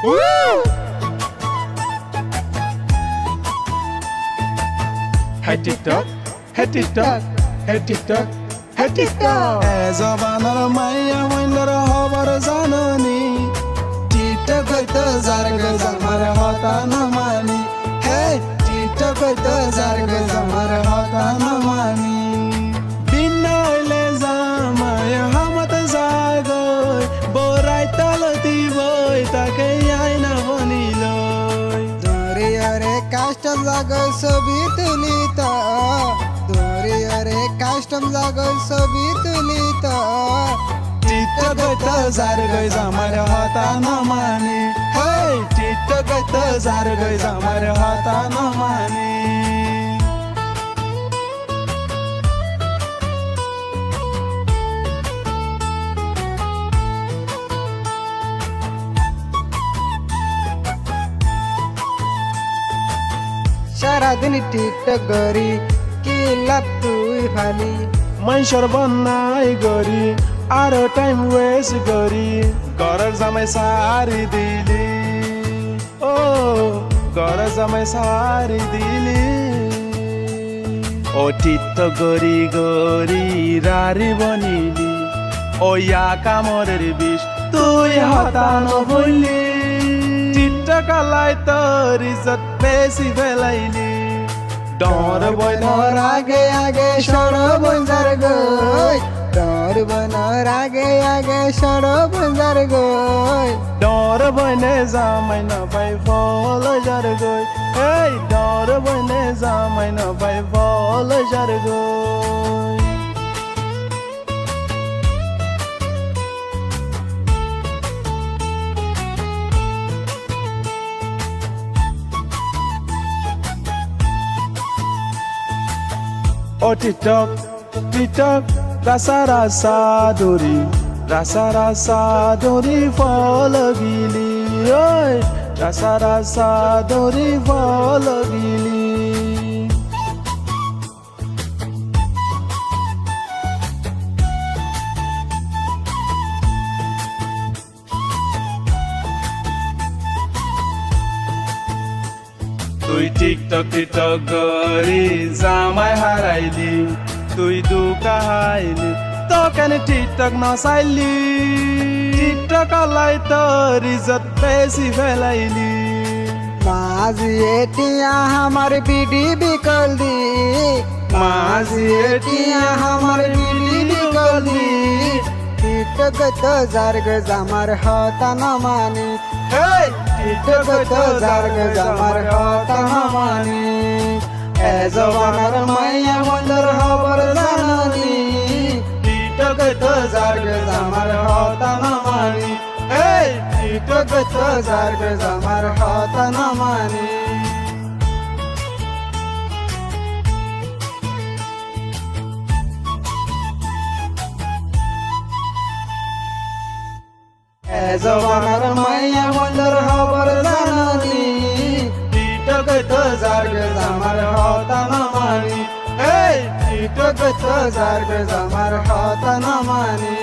Hey TikTok, hey TikTok, hey TikTok, hey TikTok. জবানৰ মায়া মইন্দৰ হবৰ জাননী TikTok হয়তো জাৰগ জামাৰ হতা নমানি হে টিকটক হয়তো জাৰগ জামাৰ হতা নমানি বিনয়লে জামায় হামত জাগৈ বৰাই তলতি বৈ তাকে আইনা বনিলৈ দৰিয়াৰে কাষ্টম জাগৈ ছবি তুলিত দৰিয়াৰে কাষ্টম জাগৈ ছবি তুলিত টিকটক হয়তো জাৰগ জামাৰ হতা নমানি হে টিকটক হয়তো জাৰগ জামাৰ হতা নমানি সারাদিন টিকটক গরি কি লাভ তুই ফালি মঞ্চৰ বনাই গৰি আৰু টাইম ৱেষ্ট গৰি ঘৰৰ জামাই সাৰি দিলি অ ঘৰৰ জামাই সাৰি দিলি অ টিকটক গৰি গৰি ৰাৰি বনিলি অ ইয়া কামৰৰ বিষ তুই হতা নবলি টিকটক লাই তোৰ ইজ্জত বেছি পেলাইলি ডর বইনর আগে আগে সরো বঞ্জার গই ডর বইনর আগে আগে সরো বঞ্জার গই ডর বইনে জামাই না পাই ফল যার গই এই ডর বইনে জামাই না পাই ফল যার গই Oh TikTok, TikTok, rasa dori follow gili, oi, rasa dori follow gili. তুই টিকটক টিকটক গরি জামাই হারাইলি তুই দুকা হাইলি তো কেন টিকটক নচাইলি টিকটক লাই তোর ইজ্জত বেশি ফেলাইলি মাঝি এতিয়া আমার বিডি বিকল দি মাঝি এতিয়া আমার বিডি বিকল দি টিকটক তো জারগ জামার হতা না মানি hey টিকটক তো জারগ জামার হতা না মানি এ জবানার মায়া মন্দর হবর জাননি টিকটক তো জারগ জামার হতা না মানি hey টিকটক তো জারগ জামার হতা না মানি জবানার মায়া মন্দর হবর জাননি টিকটক তো জারগ জামার হতা না মানি এই টিকটক তো জারগ জামার হতা না মানি